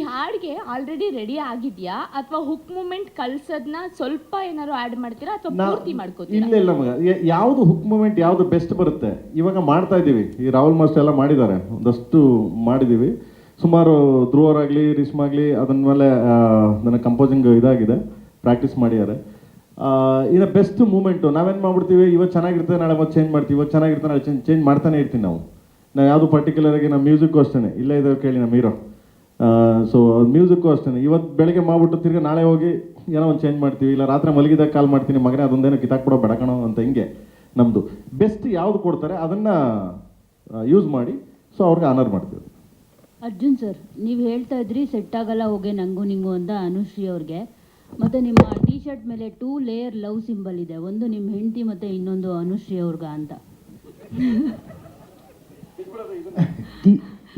ಹಾಡಿಗೆ already ready ಆಗಿದ್ಯಾ ಅಥವಾ ಹುಕ್ ಮೂಮೆಂಟ್ ಕಳ್ಸೋದನ್ನ ಸ್ವಲ್ಪ ಏನಾದ್ರು ಆಡ್ ಮಾಡ್ತೀರಾ ಅಥವಾ ಪೂರ್ತಿ ಮಾಡ್ಕೋತೀರಾ? ಇಲ್ಲ ಇಲ್ಲ ಮಗ, ಯಾವುದು ಹುಕ್ ಮೂಮೆಂಟ್ ಯಾವುದು ಬೆಸ್ಟ್ ಬರುತ್ತೆ ಇವಾಗ ಮಾಡ್ತಾ ಇದ್ದೀವಿ. ಈ ರಾಹುಲ್ ಮಾಸ್ಟರ್ ಎಲ್ಲ ಮಾಡಿದ್ದಾರೆ, ಒಂದಷ್ಟು ಮಾಡಿದ್ದೀವಿ. ಸುಮಾರು ಧ್ರುವರಾಗಲಿ ರಿಷ್ಮಾಗಲಿ ಅದನ್ನ ಮೇಲೆ ನನ್ನ ಕಂಪೋಸಿಂಗ್ ಇದಾಗಿದೆ, ಪ್ರಾಕ್ಟೀಸ್ ಮಾಡಿದ್ದಾರೆ. ಇನ್ನು ಬೆಸ್ಟ್ ಮೂಮೆಂಟು ನಾವೇನು ಮಾಡ್ಬಿಡ್ತೀವಿ, ಇವತ್ತು ಚೆನ್ನಾಗಿರ್ತದೆ ನಾಳೆ ಮತ್ತೆ ಚೇಂಜ್ ಮಾಡ್ತೀವಿ, ಇವತ್ತು ಚೆನ್ನಾಗಿರ್ತದೆ ನಾಳೆ ಚೇಂಜ್ ಮಾಡ್ತಾನೆ ಇರ್ತೀವಿ ನಾವು ಯಾವುದು ಪರ್ಟಿಕ್ಯುಲರ್ ಆಗಿ ನಮ್ಮ ಮ್ಯೂಸಿಕ್ಕು ಅಷ್ಟೇ. ಇಲ್ಲ ಇದಾವೆ ಕೇಳಿ ನಮ್ಮ ಹೀರೋ. ಸೊ ಮ್ಯೂಸಿಕ್ಕು ಅಷ್ಟೇ, ಇವತ್ತು ಬೆಳಗ್ಗೆ ಮಾಡ್ಬಿಟ್ಟು ತಿರ್ಗಿ ನಾಳೆ ಹೋಗಿ ಏನೋ ಒಂದು ಚೇಂಜ್ ಮಾಡ್ತೀವಿ. ಇಲ್ಲ ರಾತ್ರಿ ಮಲಗಿದಾಗ ಕಾಲ್ ಮಾಡ್ತೀನಿ, ಮಗನೇ ಅದೊಂದೇನೋ ಕಿತ್ತಾಕ್ಬಿಡೋ ಬೆಳಕಣೋ ಅಂತ. ಹಿಂಗೆ ನಮ್ಮದು ಬೆಸ್ಟ್ ಯಾವುದು ಕೊಡ್ತಾರೆ ಅದನ್ನು ಯೂಸ್ ಮಾಡಿ ಸೊ ಅವ್ರಿಗೆ ಆನರ್ ಮಾಡ್ತೀವಿ. ಅರ್ಜುನ್ ಸರ್, ನೀವು ಹೇಳ್ತಾ ಇದ್ರಿ ಸೆಟ್ ಆಗಲ್ಲ ಹೋಗಿ ನಂಗು ನಿಂಗು ಅಂತ ಅನುಶ್ರೀ ಅವ್ರಿಗೆ. ಮತ್ತು ನಿಮ್ಮ ಟೀ ಶರ್ಟ್ ಮೇಲೆ 2 ಲೇಯರ್ ಲವ್ ಸಿಂಬಲ್ ಇದೆ, ಒಂದು ನಿಮ್ಮ ಹೆಂಡತಿ ಮತ್ತು ಇನ್ನೊಂದು ಅನುಶ್ರೀ ಅವ್ರಿಗ ಅಂತ.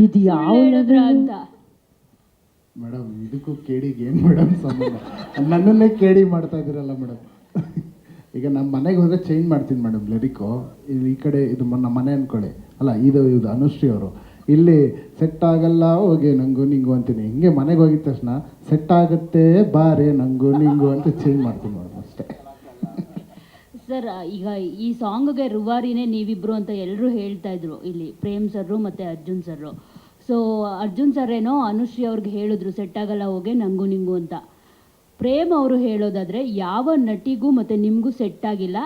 ಇದು ಯಾವ ಅಂತ ಮೇಡಮ್, ಇದಕ್ಕೂ ಕೇಡಿಗೆ ಏನು ಮೇಡಮ್ ಸಂಬಂಧ? ನನ್ನನ್ನೇ ಕೇಡಿ ಮಾಡ್ತಾ ಇದ್ದೀರಲ್ಲ ಮೇಡಮ್. ಈಗ ನಮ್ಮ ಮನೆಗೆ ಹೋದರೆ ಚೇಂಜ್ ಮಾಡ್ತೀನಿ ಮೇಡಮ್ ಲಿರಿಕ್ಕು. ಈ ಕಡೆ ಇದು ನಮ್ಮ ಮನೆ ಅಂದ್ಕೊಳ್ಳಿ, ಅಲ್ಲ ಇದು ಅನುಶ್ರೀ ಅವರು. ಇಲ್ಲಿ ಸೆಟ್ ಆಗಲ್ಲ ಹೋಗಿ ನಂಗು ನಿಂಗು ಅಂತೀನಿ, ಹಿಂಗೆ ಮನೆಗೆ ಹೋಗಿದ ತಕ್ಷಣ ಸೆಟ್ ಆಗುತ್ತೆ ಬಾರೆ ನಂಗು ನಿಂಗು ಅಂತ ಚೇಂಜ್ ಮಾಡ್ತೀನಿ ಮೇಡಮ್ ಅಷ್ಟೇ. ಸರ್, ಈಗ ಈ ಸಾಂಗ್ಗೆ ರುವಾರಿನೇ ನೀವಿಬ್ರು ಅಂತ ಎಲ್ಲರೂ ಹೇಳ್ತಾ ಇದ್ರು ಇಲ್ಲಿ, ಪ್ರೇಮ್ ಸರ್ರು ಮತ್ತು Arjun sir. So Arjun sir ಏನೋ ಅನುಶ್ರೀ ಅವ್ರಿಗೆ ಹೇಳಿದ್ರು ಸೆಟ್ ಆಗಲ್ಲ ಹೋಗಿ ನಂಗು ನಿಂಗು ಅಂತ. ಪ್ರೇಮ್ ಅವರು ಹೇಳೋದಾದರೆ ಯಾವ ನಟಿಗೂ ಮತ್ತು ನಿಮಗೂ ಸೆಟ್ ಆಗಿಲ್ಲ,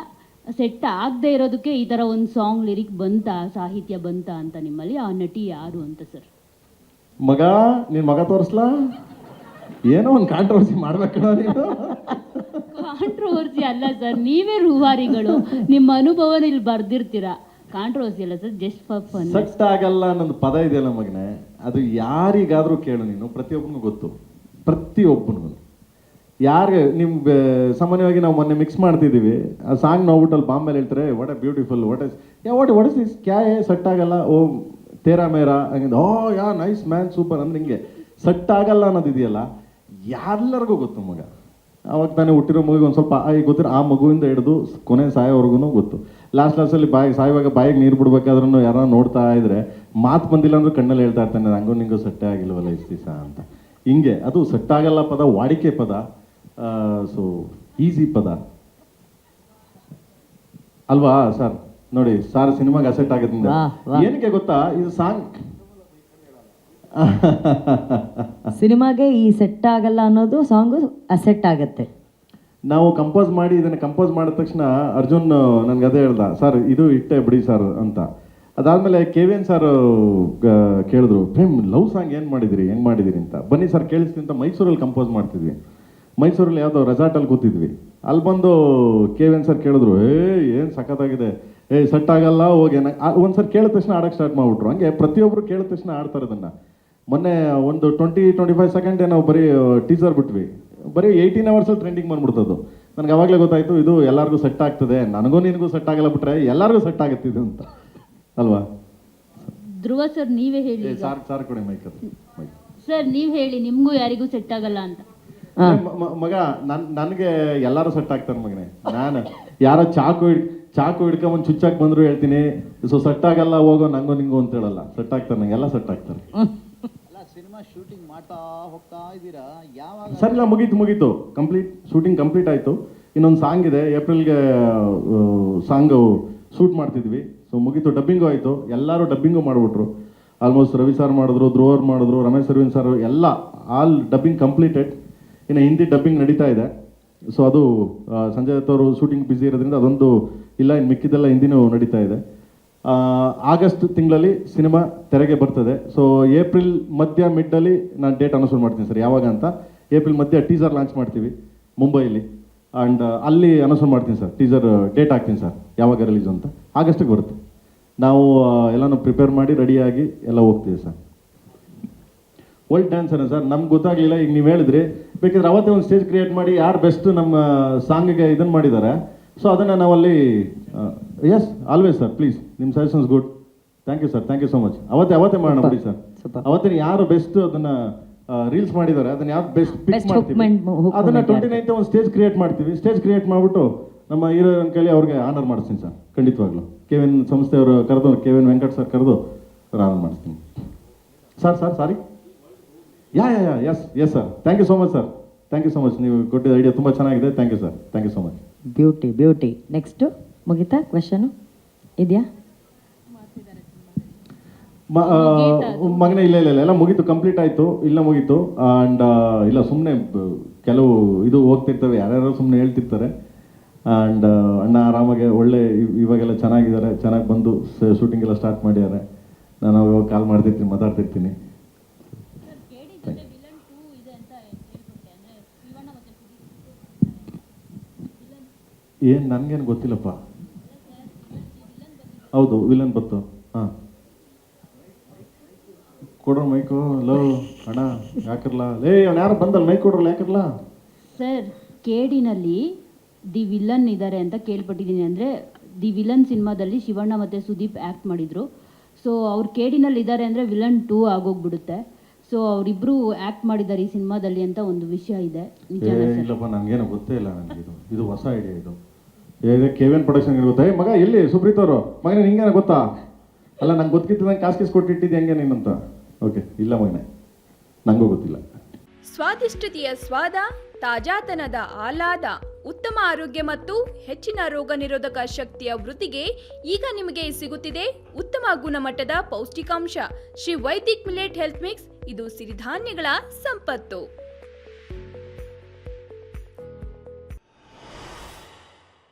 ಸೆಟ್ ಆಗದೆ ಇರೋದಕ್ಕೆ ಈ ಥರ ಒಂದು ಸಾಂಗ್ ಲಿರಿಕ್ ಬಂತ, ಸಾಹಿತ್ಯ ಬಂತ ಅಂತ ನಿಮ್ಮಲ್ಲಿ. ಆ ನಟಿ ಯಾರು ಅಂತ ಸರ್? ಮಗ, ನಿನ್ನ ಮಗ ತೋರಿಸ್ಲಾ? ಏನೋ ಒಂದು ಕಾಂಟ್ರವರ್ಸಿ ಮಾಡ್ಬೇಕಣ್ಣ ನೀನು. ಕಾಂಟ್ರವರ್ಸಿ ಅಲ್ಲ ಸರ್, ನೀವೇ ರೂವಾರಿಗಳು, ನಿಮ್ಮ ಅನುಭವನ ಇಲ್ಲಿ ಬರ್ದಿರ್ತೀರಾ. ಕಾಂಟ್ರವರ್ಸಿ ಅಲ್ಲ sir, just for fun. Set ಆಗಲ್ಲ ಅನ್ನೊಂದು ಪದ ಇದೆಯಲ್ಲ ಮಗನೇ, ಅದು ಯಾರಿಗಾದರೂ ಕೇಳು ನೀನು, ಪ್ರತಿಯೊಬ್ಬನಿಗೂ ಗೊತ್ತು, ಪ್ರತಿಯೊಬ್ಬನಿಗೂ. ಯಾರಿಗೆ ನಿಮ್ಗೆ ಸಾಮಾನ್ಯವಾಗಿ ನಾವು ಮೊನ್ನೆ ಮಿಕ್ಸ್ ಮಾಡ್ತಿದ್ದೀವಿ, ಆ ಸಾಂಗ್ ನೋಡ್ಬಿಟ್ಟು ಅಲ್ಲಿ ಬಾಂಬೆಲಿ ಹೇಳ್ತಾರೆ what A beautiful, what is this, ಕ್ಯಾ ಸೆಟ್ ಆಗಲ್ಲ, ಓ ತೇರಾ ಮೇರಾ ಹಂಗಿಂದ, ಓ ಯಾ ನೈಸ್ ಮ್ಯಾನ್ ಸೂಪರ್ ಅಂದ್ರೆ ಹಿಂಗೆ ಸೆಟ್ ಆಗಲ್ಲ ಅನ್ನೋದಿದೆಯಲ್ಲ ಎಲ್ಲರಿಗೂ ಗೊತ್ತು ಮಗ. ಅವಾಗ ತಾನೇ ಹುಟ್ಟಿರೋ ಮಗುಗೆ ಒಂದು ಸ್ವಲ್ಪ ಗೊತ್ತಿರೋ ಆ ಮಗುವಿಂದ ಹಿಡಿದು ಕೊನೆ ಸಾಯೋವರೆಗೂ ಗೊತ್ತು. ಲಾಸ್ಟಲ್ಲಿ ಸಾಯುವಾಗ ಬಾಯಿಗೆ ನೀರು ಬಿಡ್ಬೇಕಾದ್ರೂ ಯಾರೋ ನೋಡ್ತಾ ಇದ್ರೆ ಮಾತು ಬಂದಿಲ್ಲ ಅಂದ್ರೆ ಕಣ್ಣಲ್ಲಿ ಹೇಳ್ತಾ ಇರ್ತಾನೆ ನಂಗೂ ನಿಂಗೂ ಸೆಟ್ಟೇ ಆಗಿಲ್ವಲ್ಲ ಇಷ್ಟು ದಿವಸ ಅಂತ. ಹಿಂಗೆ ಅದು ಸೆಟ್ ಆಗಲ್ಲ ಪದ ವಾಡಿಕೆ ಪದ, ಸೊ ಈಸಿ ಪದ ಅಲ್ವಾ ಸರ್? ನೋಡಿ ಸಾರ್ ಸಿನಿಮಾಗೆ ಅಸೆಟ್ ಆಗೋದ್ರಿಂದ ಏನಕ್ಕೆ ಗೊತ್ತಾ, ಇದು ಸಾಂಗ್ ಸಿನಿಮಾಗೆ ಈ ಸೆಟ್ ಆಗಲ್ಲ ಅನ್ನೋದು ಸಾಂಗು ಅಸೆಟ್ ಆಗತ್ತೆ. ನಾವು ಕಂಪೋಸ್ ಮಾಡಿ ಇದನ್ನು ಕಂಪೋಸ್ ಮಾಡಿದ ತಕ್ಷಣ ಅರ್ಜುನ್ ನನಗೆ ಅದೇ ಹೇಳ್ದ, ಸರ್ ಇದು ಇಟ್ಟೆ ಬಿಡಿ ಸರ್ ಅಂತ. ಅದಾದಮೇಲೆ KVN ಸರ್ ಕೇಳಿದ್ರು, ಪ್ರೇಮ್ ಲವ್ ಸಾಂಗ್ ಏನು ಮಾಡಿದಿರಿ, ಹೆಂಗೆ ಮಾಡಿದಿರಿ ಅಂತ. ಬನ್ನಿ ಸರ್ ಕೇಳಿಸ್ತೀನಿ ಅಂತ ಮೈಸೂರಲ್ಲಿ ಕಂಪೋಸ್ ಮಾಡ್ತಿದ್ವಿ. ಮೈಸೂರಲ್ಲಿ ಯಾವುದೋ ರೆಸಾರ್ಟಲ್ಲಿ ಕೂತಿದ್ವಿ. ಅಲ್ಲಿ ಬಂದು KVN ಸರ್ ಕೇಳಿದ್ರು, ಏನು ಸಖತ್ತಾಗಿದೆ, ಸೆಟ್ ಆಗಲ್ಲ ಹೋಗಿ ಒಂದು ಸರ್ ಕೇಳಿದ ತಕ್ಷಣ ಆಡೋಕ್ಕೆ ಸ್ಟಾರ್ಟ್ ಮಾಡಿಬಿಟ್ರು. ಹಂಗೆ ಪ್ರತಿಯೊಬ್ಬರು ಕೇಳಿದ ತಕ್ಷಣ ಆಡ್ತಾರೆ ಅದನ್ನು. ಮೊನ್ನೆ ಒಂದು 20-25 ಸೆಕೆಂಡ್ ನಾವು ಬರೀ ಟೀಸರ್ ಬಿಟ್ವಿ, ಬರೀ 18 ಅವರ್ಸಲ್ಲಿ ಟ್ರೆಂಡಿಂಗ್ ಬಂದ್ಬಿಡ್ತದ್ದು. ನನಗೆ ಅವಾಗಲೇ ಗೊತ್ತಾಯಿತು ಇದು ಎಲ್ಲರಿಗೂ ಸೆಟ್ ಆಗ್ತದೆ, ನನಗೂ ನಿನಗೂ ಸೆಟ್ ಆಗಲ್ಲ ಬಿಟ್ರೆ ಎಲ್ಲರಿಗೂ ಸೆಟ್ ಆಗುತ್ತೆ ಇದು ಅಂತ ಅಲ್ವಾ? ಧ್ರುವ ಸರ್, ನೀವೇ ಹೇಳಿ ಸಾರ್ ಕೊಡಿ ಮೈಕ್ ಸರ್, ನೀವು ಹೇಳಿ ನಿಮಗೂ ಯಾರಿಗೂ ಸೆಟ್ ಆಗಲ್ಲ ಅಂತ. ಮಗ, ನನಗೆ ಎಲ್ಲರೂ ಸೆಟ್ ಆಗ್ತಾರೆ ಮಗನೇ. ನಾನು ಯಾರೋ ಚಾಕು ಹಿಡ್ಕೊಂಬಂದು ಚುಚ್ಚಾಕ್ ಬಂದ್ರು ಹೇಳ್ತೀನಿ ಸೊ ಸೆಟ್ ಆಗಲ್ಲ ಹೋಗೋ ನಂಗೋ ನಿಂಗೋ ಅಂತ ಹೇಳಲ್ಲ, ಸೆಟ್ ಆಗ್ತಾರೆ, ನಂಗೆ ಎಲ್ಲ ಸೆಟ್ ಆಗ್ತಾರೆ. ಸಿನಿಮಾ ಶೂಟಿಂಗ್ ಮಾಡ್ತಾ ಹೋಗ್ತಾ ಇದ್ದೀರಾ? ಯಾವಾಗ ಸರ್ ಇಲ್ಲ ಮುಗೀತು ಕಂಪ್ಲೀಟ್ ಶೂಟಿಂಗ್ ಕಂಪ್ಲೀಟ್ ಆಯಿತು. ಇನ್ನೊಂದು ಸಾಂಗ್ ಇದೆ, ಏಪ್ರಿಲ್ಗೆ ಸಾಂಗು ಶೂಟ್ ಮಾಡ್ತಿದ್ವಿ. ಸೊ ಮುಗೀತು, ಡಬ್ಬಿಂಗು ಆಯಿತು, ಎಲ್ಲರೂ ಡಬ್ಬಿಂಗು ಮಾಡಿಬಿಟ್ರು. ಆಲ್ಮೋಸ್ಟ್ ರವಿ ಸರ್ ಮಾಡಿದ್ರು, ಧ್ರುವರ್ ಮಾಡಿದ್ರು, ರಮೇಶ್ ಅರವಿಂದ್ ಸರ್ ಎಲ್ಲ ಆಲ್ ಡಬ್ಬಿಂಗ್ ಕಂಪ್ಲೀಟೆಡ್. ಇನ್ನು ಹಿಂದಿ ಡಬ್ಬಿಂಗ್ ನಡೀತಾ ಇದೆ. ಸೊ ಅದು ಸಂಜಯ್ ದತ್ ಅವರು ಶೂಟಿಂಗ್ ಬ್ಯುಸಿ ಇರೋದ್ರಿಂದ ಅದೊಂದು ಇಲ್ಲ, ಇನ್ನು ಮಿಕ್ಕಿದೆಲ್ಲ ಹಿಂದಿನೂ ನಡೀತಾ ಇದೆ. ಆಗಸ್ಟ್ ತಿಂಗಳಲ್ಲಿ ಸಿನಿಮಾ ತೆರೆಗೆ ಬರ್ತದೆ. ಸೊ ಏಪ್ರಿಲ್ ಮಧ್ಯ ಮಿಡ್ಡಲ್ಲಿ ನಾನು ಡೇಟ್ ಅನೌನ್ಸ್ ಮಾಡ್ತೀನಿ ಸರ್, ಯಾವಾಗ ಅಂತ. ಏಪ್ರಿಲ್ ಮಧ್ಯ ಟೀಸರ್ ಲಾಂಚ್ ಮಾಡ್ತೀವಿ ಮುಂಬೈಲಿ, ಆ್ಯಂಡ್ ಅಲ್ಲಿ ಅನೌನ್ಸ್ ಮಾಡ್ತೀನಿ ಸರ್, ಟೀಸರ್ ಡೇಟ್ ಹಾಕ್ತೀನಿ ಸರ್ ಯಾವಾಗ ರಿಲೀಸು ಅಂತ. ಆಗಸ್ಟಿಗೆ ಬರುತ್ತೆ. ನಾವು ಎಲ್ಲನೂ ಪ್ರಿಪೇರ್ ಮಾಡಿ ರೆಡಿಯಾಗಿ ಎಲ್ಲ ಹೋಗ್ತೀವಿ ಸರ್. ವರ್ಲ್ಡ್ ಡ್ಯಾನ್ಸರ್ ಸರ್, ನಮ್ಗೆ ಗೊತ್ತಾಗಲಿಲ್ಲ, ಈಗ ನೀವು ಹೇಳಿದ್ರಿ, ಬೇಕಿದ್ರೆ ಅವತ್ತೇ ಒಂದು ಸ್ಟೇಜ್ ಕ್ರಿಯೇಟ್ ಮಾಡಿ ಯಾರು ಬೆಸ್ಟ್ ನಮ್ಮ ಸಾಂಗಿಗೆ ಇದನ್ನು ಮಾಡಿದ್ದಾರೆ ಸೊ ಅದನ್ನು ನಾವಲ್ಲಿ ಎಸ್ ಆಲ್ವೇಸ್ ಸರ್ ಪ್ಲೀಸ್, ನಿಮ್ಮ suggestions good, thank you sir, thank you so much. ಅವತ್ತೇ ಮಾಡೋಣ ಬಿಡಿ ಸರ್. ಅವತ್ತಿನ ಯಾರು ಬೆಸ್ಟ್ ಅದನ್ನು ರೀಲ್ಸ್ ಮಾಡಿದ್ದಾರೆ ಅದನ್ನು ಯಾರು ಬೆಸ್ಟ್ ಪಿಕ್ ಮಾಡ್ತೀವಿ, ಅದನ್ನು 29th ಒಂದು ಸ್ಟೇಜ್ ಕ್ರಿಯೇಟ್ ಮಾಡ್ತೀವಿ. ಸ್ಟೇಜ್ ಕ್ರಿಯೇಟ್ ಮಾಡಿಬಿಟ್ಟು ನಮ್ಮ ಹೀರೋಯಿನ್ ಕೈಲಿ ಅವ್ರಿಗೆ ಆನರ್ ಮಾಡಿಸ್ತೀನಿ ಸರ್, ಖಂಡಿತವಾಗ್ಲೂ. KVN ಸಂಸ್ಥೆಯವರು ಕರೆದು, KVN ವೆಂಕಟ್ ಸರ್ ಕರೆದು ಆನರ್ ಮಾಡಿಸ್ತೀನಿ ಸರ್. Sorry yes sir, thank you so much sir, thank you so much. ನೀವು ಕೊಟ್ಟಿದ್ದ ಐಡಿಯಾ ತುಂಬ ಚೆನ್ನಾಗಿದೆ. Thank you sir, thank you so much. Beauty. Next ಮುಗಿತಾ ಕ್ವೆಶನು ಇದೆಯಾ? ಮಗನೇ ಇಲ್ಲ ಎಲ್ಲ ಮುಗೀತು, ಕಂಪ್ಲೀಟ್ ಆಯಿತು, ಇಲ್ಲ ಮುಗೀತು. ಆ್ಯಂಡ್ ಇಲ್ಲ ಸುಮ್ಮನೆ ಕೆಲವು ಇದು ಹೋಗ್ತಿರ್ತವೆ, ಯಾರ್ಯಾರು ಸುಮ್ಮನೆ ಹೇಳ್ತಿರ್ತಾರೆ. ಆ್ಯಂಡ್ ಅಣ್ಣ ಆರಾಮಾಗೆ ಒಳ್ಳೆ ಇವಾಗೆಲ್ಲ ಚೆನ್ನಾಗಿದ್ದಾರೆ, ಚೆನ್ನಾಗಿ ಬಂದು ಶೂಟಿಂಗ್ ಎಲ್ಲ ಸ್ಟಾರ್ಟ್ ಮಾಡಿದ್ದಾರೆ. ನಾನು ಅವಾಗ ಕಾಲ್ ಮಾಡ್ತಿರ್ತೀನಿ, ಮಾತಾಡ್ತಿರ್ತೀನಿ. ಏನು ನನಗೇನು ಗೊತ್ತಿಲ್ಲಪ್ಪ. ಹೌದು, ವಿಲನ್ ಬತ್ತು. ಹಾಂ, ಕೊಡ್ರ ಮೈಕು. ಲೋ ಅಣ್ಣ ಯಾಕಿರಲ್ಲ, ಲೇ ಅವ್ನು ಯಾರು ಬಂದಲ್ಲ, ಮೈಕ್ ಕೊಡ್ರಲ್ಲ, ಯಾಕಿರಲ್ಲ. ಸರ್, ಕೇಡಿನಲ್ಲಿ ದಿ ವಿಲನ್ ಇದ್ದಾರೆ ಅಂತ ಕೇಳ್ಪಟ್ಟಿದ್ದೀನಿ. ಅಂದರೆ ದಿ ವಿಲನ್ ಸಿನಿಮಾದಲ್ಲಿ ಶಿವಣ್ಣ ಮತ್ತು ಸುದೀಪ್ ಆ್ಯಕ್ಟ್ ಮಾಡಿದರು. ಸೊ ಅವ್ರು ಕೇಡಿನಲ್ಲಿ ಇದ್ದಾರೆ ಅಂದರೆ ವಿಲನ್ 2 ಆಗೋಗ್ಬಿಡುತ್ತೆ. ಸೊ ಅವರಿಬ್ಬರು ಆ್ಯಕ್ಟ್ ಮಾಡಿದ್ದಾರೆ ಈ ಸಿನಿಮಾದಲ್ಲಿ ಅಂತ ಒಂದು ವಿಷಯ ಇದೆ. ನಿಜಾನಾ ಸರ್? ಇಲ್ಲಪ್ಪ, ನನಗೇನು ಗೊತ್ತೇ ಇಲ್ಲ. ನನಗೆ ಇದು ಹೊಸ ಐಡಿಯಾ. ಇದು KVN ಪ್ರೊಡಕ್ಷನ್ಗೆ ಗೊತ್ತಾ? ಮಗ ಎಲ್ಲಿ ಸುಪ್ರೀತ್ ಅವರು? ಮಗನೇ ನಿಂಗೇನ ಗೊತ್ತಾ? ಅಲ್ಲ, ನಂಗೆ ಗೊತ್ತಿದ್ದಂಗೆ ಕಾಸು ಕೊಟ್ಟಿಟ್ಟಿದ್ದೆ ಹೆಂಗೆ ನೀನಂತ. ಓಕೆ, ಇಲ್ಲ ಮಗನೇ, ನನಗೂ ಗೊತ್ತಿಲ್ಲ. ಸ್ವಾದಿಷ್ಟತೆಯ ಸ್ವಾದ, ತಾಜಾತನದ ಆಹ್ಲಾದ, ಉತ್ತಮ ಆರೋಗ್ಯ ಮತ್ತು ಹೆಚ್ಚಿನ ರೋಗ ನಿರೋಧಕ ಶಕ್ತಿಯ ವೃದ್ಧಿಗೆ ಈಗ ನಿಮಗೆ ಸಿಗುತ್ತಿದೆ ಉತ್ತಮ ಗುಣಮಟ್ಟದ ಪೌಷ್ಟಿಕಾಂಶ Shri Vaidik millet health mix. ಇದು ಸಿರಿಧಾನ್ಯಗಳ ಸಂಪತ್ತು.